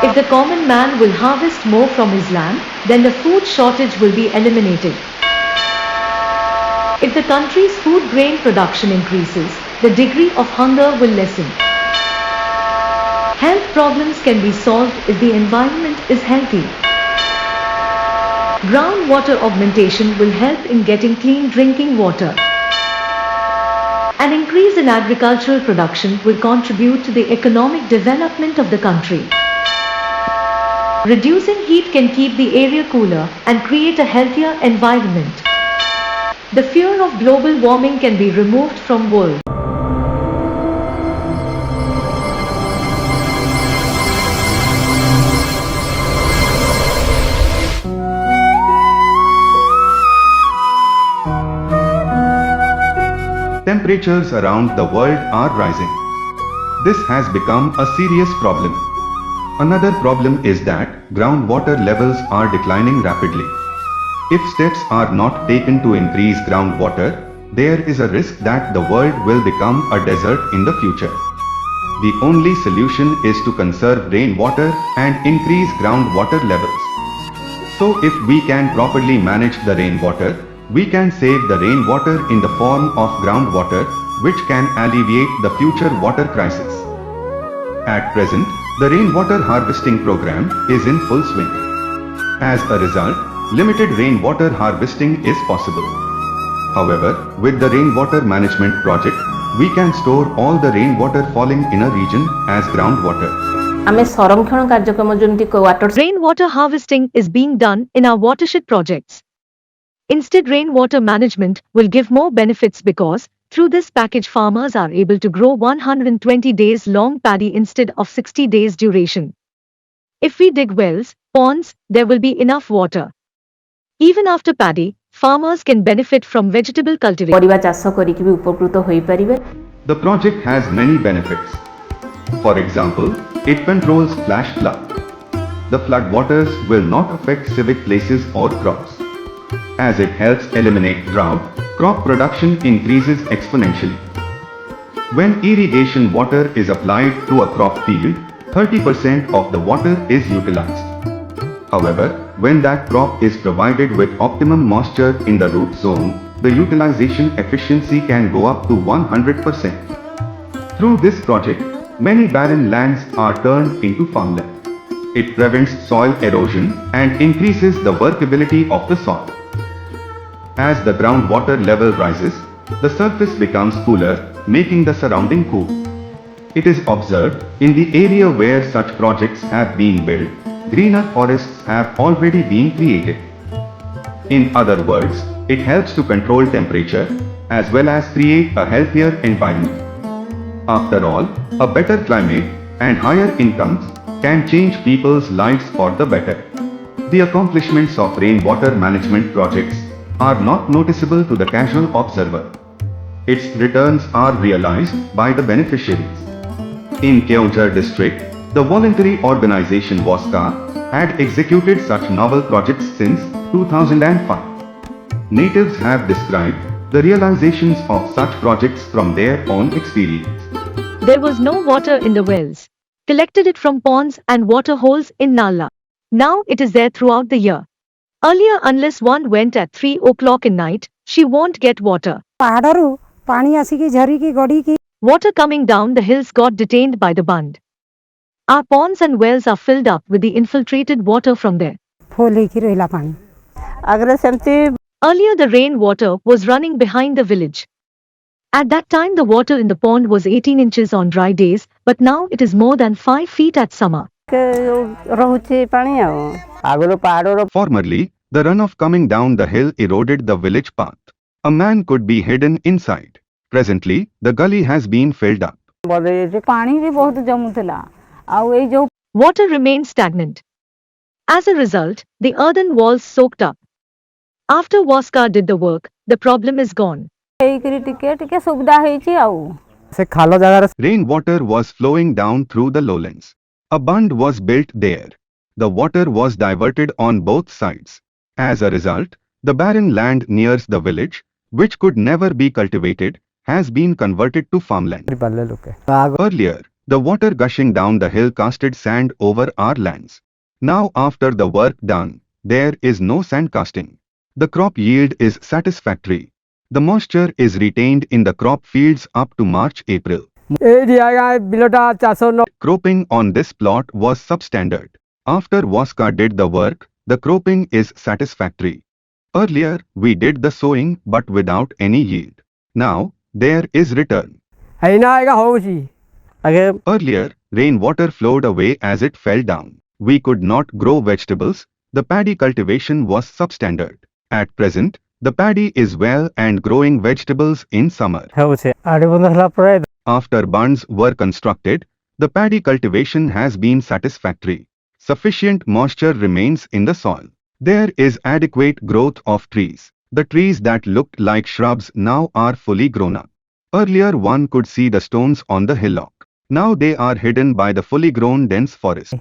If the common man will harvest more from his land, then the food shortage will be eliminated. If the country's food grain production increases, the degree of hunger will lessen. Health problems can be solved if the environment is healthy. Groundwater augmentation will help in getting clean drinking water. An increase in agricultural production will contribute to the economic development of the country. Reducing heat can keep the area cooler and create a healthier environment. The fear of global warming can be removed from world. Temperatures around the world are rising. This has become a serious problem. Another problem is that groundwater levels are declining rapidly. If steps are not taken to increase groundwater, there is a risk that the world will become a desert in the future. The only solution is to conserve rainwater and increase groundwater levels. So if we can properly manage the rainwater, we can save the rainwater in the form of groundwater, which can alleviate the future water crisis. At present, the rainwater harvesting program is in full swing. As a result, limited rainwater harvesting is possible. However, with the rainwater management project, we can store all the rainwater falling in a region as groundwater. Rainwater harvesting is being done in our watershed projects. Instead, rainwater management will give more benefits because, through this package, farmers are able to grow 120 days long paddy instead of 60 days duration. If we dig wells, ponds, there will be enough water. Even after paddy, farmers can benefit from vegetable cultivation. The project has many benefits. For example, it controls flash flood. The flood waters will not affect civic places or crops. As it helps eliminate drought, crop production increases exponentially. When irrigation water is applied to a crop field, 30% of the water is utilized. However, when that crop is provided with optimum moisture in the root zone, the utilization efficiency can go up to 100%. Through this project, many barren lands are turned into farmland. It prevents soil erosion and increases the workability of the soil. As the groundwater level rises, the surface becomes cooler, making the surrounding cool. It is observed in the area where such projects have been built, greener forests have already been created. In other words, it helps to control temperature as well as create a healthier environment. After all, a better climate and higher incomes can change people's lives for the better. The accomplishments of rainwater management projects are not noticeable to the casual observer. Its returns are realized by the beneficiaries. In Keonjhar district, the voluntary organization WASCA had executed such novel projects since 2005. Natives have described the realizations of such projects from their own experience. There was no water in the wells. Collected it from ponds and water holes in Nala. Now it is there throughout the year. Earlier, unless one went at 3 o'clock in night, she won't get water. Water coming down the hills got detained by the bund. Our ponds and wells are filled up with the infiltrated water from there. Earlier, the rainwater was running behind the village. At that time, the water in the pond was 18 inches on dry days, but now it is more than 5 feet at summer. Formerly, the runoff coming down the hill eroded the village path. A man could be hidden inside. Presently, the gully has been filled up. Water remained stagnant. As a result, the earthen walls soaked up. After WASCA did the work, the problem is gone. Rainwater was flowing down through the lowlands. A bund was built there. The water was diverted on both sides. As a result, the barren land near the village, which could never be cultivated, has been converted to farmland. Earlier, The water gushing down the hill casted sand over our lands. Now after the work done, there is no sand casting. The crop yield is satisfactory. The moisture is retained in the crop fields up to March-April. Cropping on this plot was substandard. After Waska did the work, the cropping is satisfactory. Earlier, we did the sowing but without any yield. Now, there is return. Earlier, rainwater flowed away as it fell down. We could not grow vegetables. The paddy cultivation was substandard. At present, the paddy is well and growing vegetables in summer. After bunds were constructed, the paddy cultivation has been satisfactory. Sufficient moisture remains in the soil. There is adequate growth of trees. The trees that looked like shrubs now are fully grown up. Earlier one could see the stones on the hillock. Now they are hidden by the fully grown dense forest.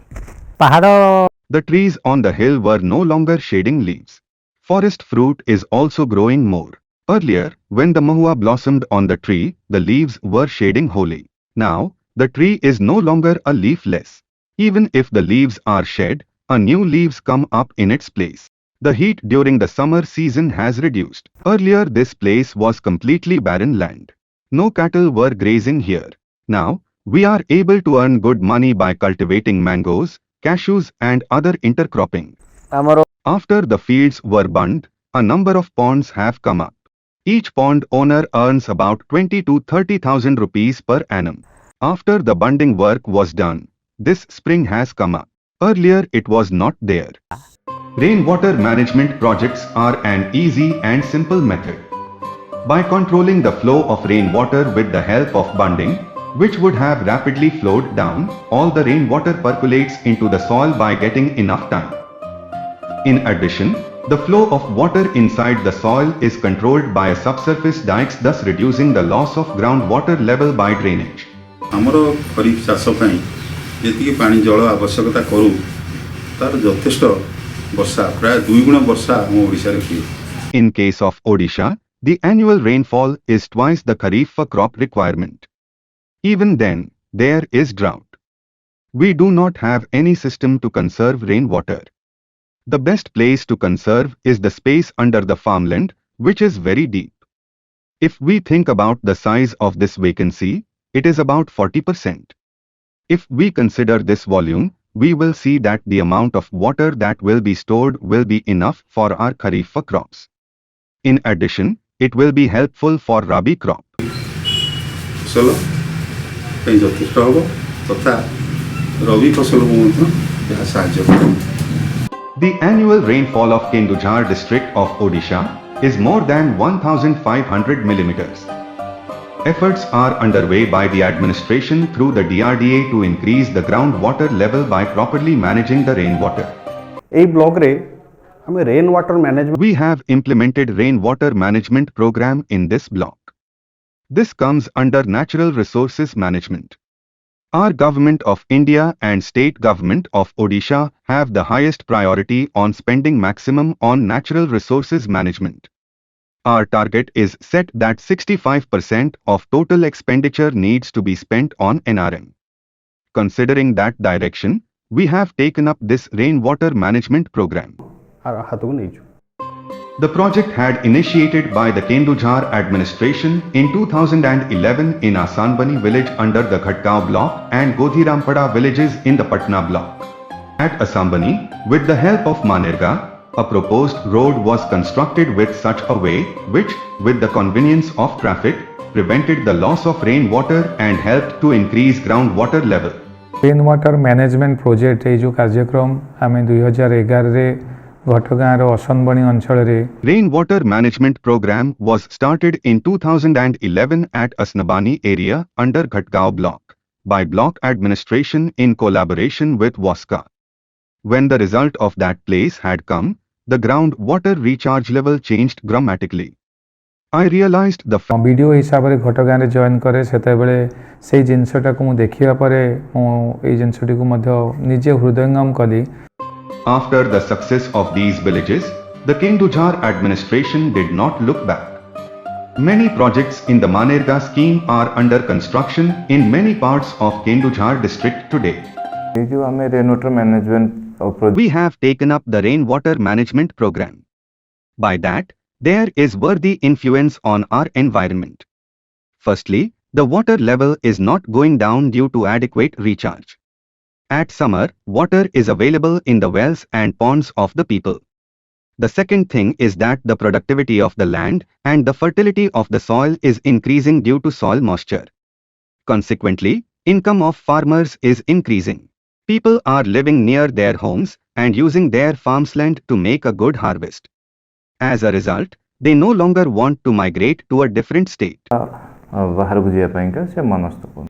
The trees on the hill were no longer shading leaves. Forest fruit is also growing more. Earlier, when the mahua blossomed on the tree, the leaves were shading wholly. Now, the tree is no longer a leafless. Even if the leaves are shed, a new leaves come up in its place. The heat during the summer season has reduced. Earlier this place was completely barren land. No cattle were grazing here. Now, we are able to earn good money by cultivating mangoes, cashews and other intercropping. After the fields were burned, a number of ponds have come up. Each pond owner earns about 20 to 30,000 rupees per annum. After the bunding work was done, this spring has come up. Earlier it was not there. Rainwater management projects are an easy and simple method. By controlling the flow of rainwater with the help of bunding, which would have rapidly flowed down, all the rainwater percolates into the soil by getting enough time. In addition, the flow of water inside the soil is controlled by subsurface dikes, thus reducing the loss of groundwater level by drainage. ଆମର ଖରିଫ ଚାଷ ପାଇଁ ଯେତିକି ପାଣି ଜଳ ଆବଶ୍ୟକତା କରୁ ତାର ଯଥେଷ୍ଟ ବର୍ଷା ପ୍ରାୟ 2 ଗୁଣ ବର୍ଷା ଆମ ଓଡ଼ିଶାରେ ହୁଏ. In case of Odisha, the annual rainfall is twice the kharif crop requirement. Even then, there is drought. We do not have any system to conserve rainwater. The best place to conserve is the space under the farmland, which is very deep. If we think about the size of this vacancy, it is about 40%. If we consider this volume, we will see that the amount of water that will be stored will be enough for our kharif crops. In addition, it will be helpful for rabi crop. ଫସଲ ପାଇଁ ଯଥେଷ୍ଟ ହେବ ତଥା ରବି ଫସଲକୁ ମଧ୍ୟ ଏହା ସାହାଯ୍ୟ କରିବ. The annual rainfall of Keonjhar district of Odisha is more than 1,500 millimeters. Efforts are underway by the administration through the DRDA to increase the groundwater level by properly managing the rainwater. এই ব্লগরে আমি rain water management We have implemented rainwater management program in this block. This comes under natural resources management. Our government of India and state government of Odisha have the highest priority on spending maximum on natural resources management. Our target is set that 65% of total expenditure needs to be spent on NRM. Considering that direction, we have taken up this rainwater management program. হাতକୁ ନେଇଛୁ. The project had initiated by the Keonjhar administration in 2011 in Asanbani village under the Ghatkao block and Godhirampada villages in the Patna block. At Asambani, with the help of Manerga, a proposed road was constructed with such a way which, with the convenience of traffic, prevented the loss of rainwater and helped to increase groundwater level. Rain water management project ये जो कार्यक्रम आम 2011 घटगाँर असनबणी अंचल Rainwater management program was started in 2011 at Asnabani area under Ghatkao block by block administration in collaboration with Waska. When the result of that place had come, the groundwater recharge level changed dramatically. I realized the video हिसाब से घटगाँ join करे से जिनसटा को देखा जिनसटी को निजे हृदयंगम कली. After the success of these villages, the Keonjhar administration did not look back. Many projects in the Manerga scheme are under construction in many parts of Keonjhar district today. ये जो हमें rain water management We have taken up the rainwater management program. By that, there is worthy influence on our environment. Firstly, the water level is not going down due to adequate recharge. At summer, water is available in the wells and ponds of the people. The second thing is that the productivity of the land and the fertility of the soil is increasing due to soil moisture. Consequently, income of farmers is increasing. People are living near their homes and using their farmland to make a good harvest. As a result, they no longer want to migrate to a different state. बाहर को जाया पाएंगे से मनस्त को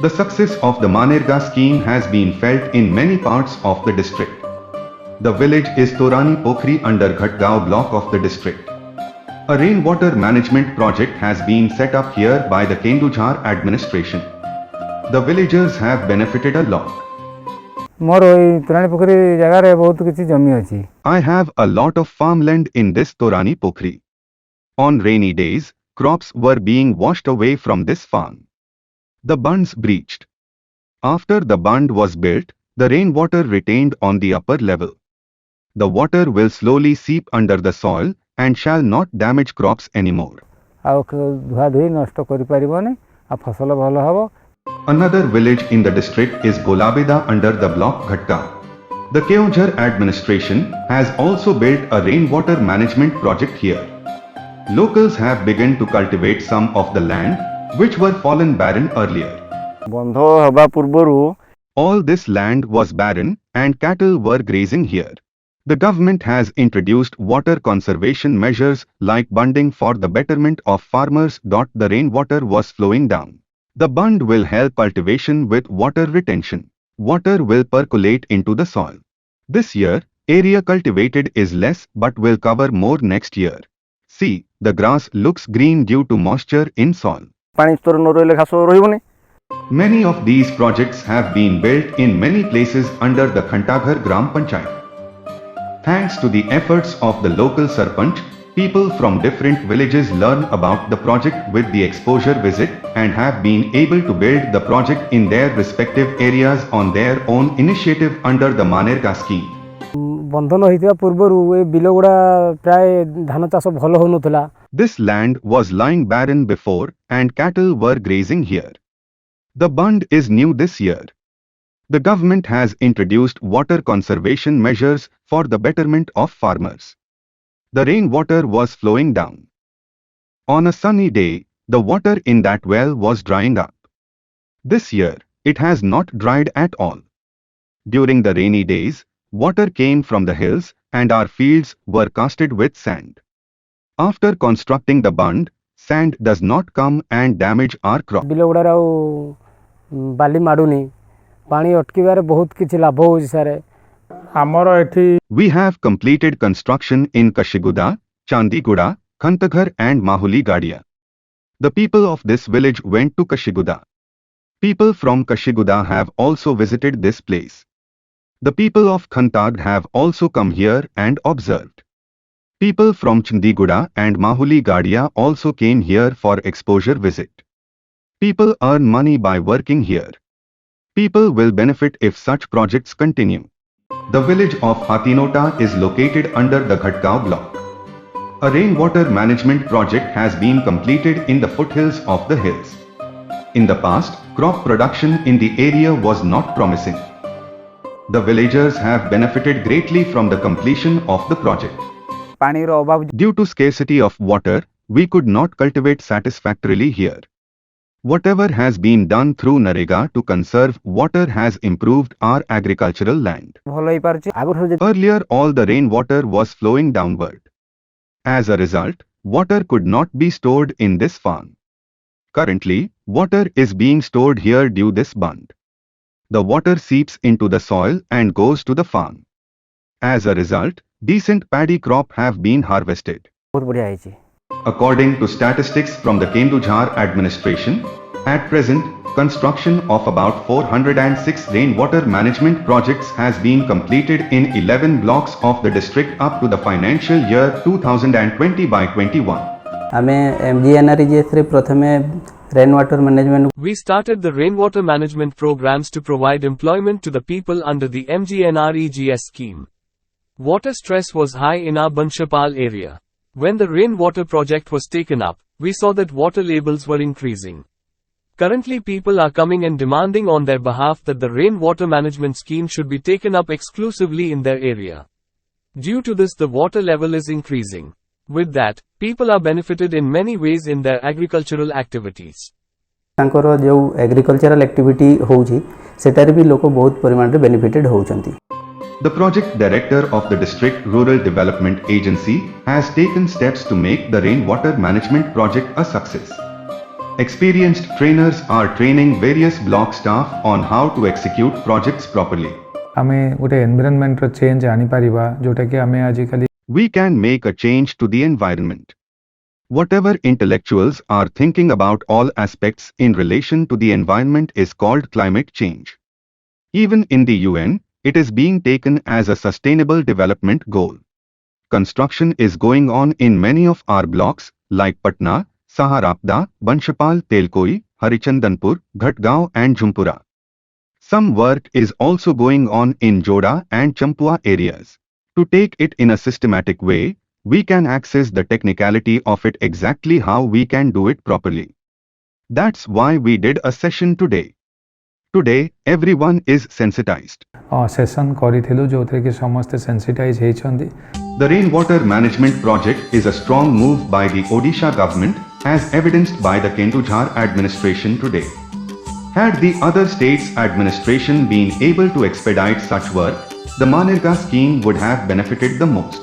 The success of the Manerga scheme has been felt in many parts of the district. The village is Torani Pokhri under Ghatgaon block of the district. A rainwater management project has been set up here by the Keonjhar administration. The villagers have benefited a lot. मोर तोराणी पोखरी जगार बहुत किसी जमी अच्छी I have a lot of farmland in this Torani Pokhri. On rainy days, crops were being washed away from this farm. The bunds breached. After the bund was built, the rainwater retained on the upper level. The water will slowly seep under the soil and shall not damage crops anymore. आ धुआ धुई नष्ट करि परिबने आ फसल भल हबो Another village in the district is Golabeda under the block Ghatka. The Keonjhar administration has also built a rainwater management project here. Locals have begun to cultivate some of the land which were fallen barren earlier. बंध हबा पूर्वरु All this land was barren and cattle were grazing here. The government has introduced water conservation measures like bunding for the betterment of farmers. The rainwater was flowing down. The bund will help cultivation with water retention. Water will percolate into the soil. This year, area cultivated is less but will cover more next year. See, the grass looks green due to moisture in soil. पानी स्तर न रहले घास रहिबने Many of these projects have been built in many places under the Keonjhar Gram Panchayat. Thanks to the efforts of the local Sarpanch, people from different villages learn about the project with the exposure visit and have been able to build the project in their respective areas on their own initiative under the Manerga scheme. बंधन होइतिबा पूर्वरु ए bill गुडा प्राय धान चाष भल होनुतला This land was lying barren before and cattle were grazing here. The bund is new this year. The government has introduced water conservation measures for the betterment of farmers. The rainwater was flowing down. On a sunny day, the water in that well was drying up. This year, it has not dried at all. During the rainy days, water came from the hills and our fields were casted with sand. After constructing the bund, sand does not come and damage our crop. बिल गुडा बाली माडुनी पानी अटकीबारे बहुत किछि लाभ होई सारे हमर एठी We have completed construction in Kashiguda, Chandiguda, Khantghar and Mahuli Gadia. The people of this village went to Kashiguda. People from Kashiguda have also visited this place. The people of Khantghar have also come here and observed. People from Chandiguda and Mahuli Gadia also came here for exposure visit. People earn money by working here. People will benefit if such projects continue. The village of Hatinota is located under the Ghatgaon block. A rainwater management project has been completed in the foothills of the hills. In the past, crop production in the area was not promising. The villagers have benefited greatly from the completion of the project. पानी रो अभाव Due to scarcity of water, we could not cultivate satisfactorily here. Whatever has been done through Narega to conserve water has improved our agricultural land. भल होई पारछि आगु Earlier, all the rainwater was flowing downward. As a result, water could not be stored in this farm. Currently, water is being stored here due this bund. The water seeps into the soil and goes to the farm. As a result, decent paddy crop have been harvested. बहुत बढ़िया आइछि According to statistics from the Keonjhar administration, at present, construction of about 406 rainwater management projects has been completed in 11 blocks of the district up to the financial year 2020 by 21. आमे MGNREGS रे प्रथमे rain water management We started the rainwater management programs to provide employment to the people under the MGNREGS scheme. Water stress was high in our Banshapal area. When the rainwater project was taken up, we saw that water labels were increasing. Currently people are coming and demanding on their behalf that the rainwater management scheme should be taken up exclusively in their area. Due to this the water level is increasing. With that, people are benefited in many ways in their agricultural activities. तांकर जो agricultural activity होउची सेटारे भी लोक बहुत परिमाण रे benefited होउचंती. The project director of the District Rural Development Agency has taken steps to make the rainwater management project a success. Experienced trainers are training various block staff on how to execute projects properly. आमे गोटे environment रो change आनी Paribas जोटा कि आमे आजिकली We can make a change to the environment. Whatever intellectuals are thinking about all aspects in relation to the environment is called climate change. Even in the UN, it is being taken as a sustainable development goal. Construction is going on in many of our blocks like Patna, Saharapda, Banshapal, Telkoi, Harichandanpur, Ghatgaon and Jhumpura. Some work is also going on in Joda and Champua areas. To take it in a systematic way, we can access the technicality of it exactly how we can do it properly. That's why we did a session today. Today, everyone is sensitized. Session करिथिलु जोथे कि समस्त sensitize हेछंदी. The rainwater management project is a strong move by the Odisha government, as evidenced by the Keonjhar administration today. Had the other states' administration been able to expedite such work, the Manirga scheme would have benefited the most.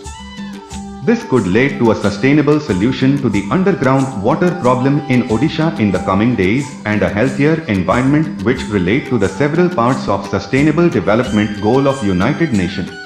This could lead to a sustainable solution to the underground water problem in Odisha in the coming days and a healthier environment which relate to the several parts of sustainable development goal of United Nations.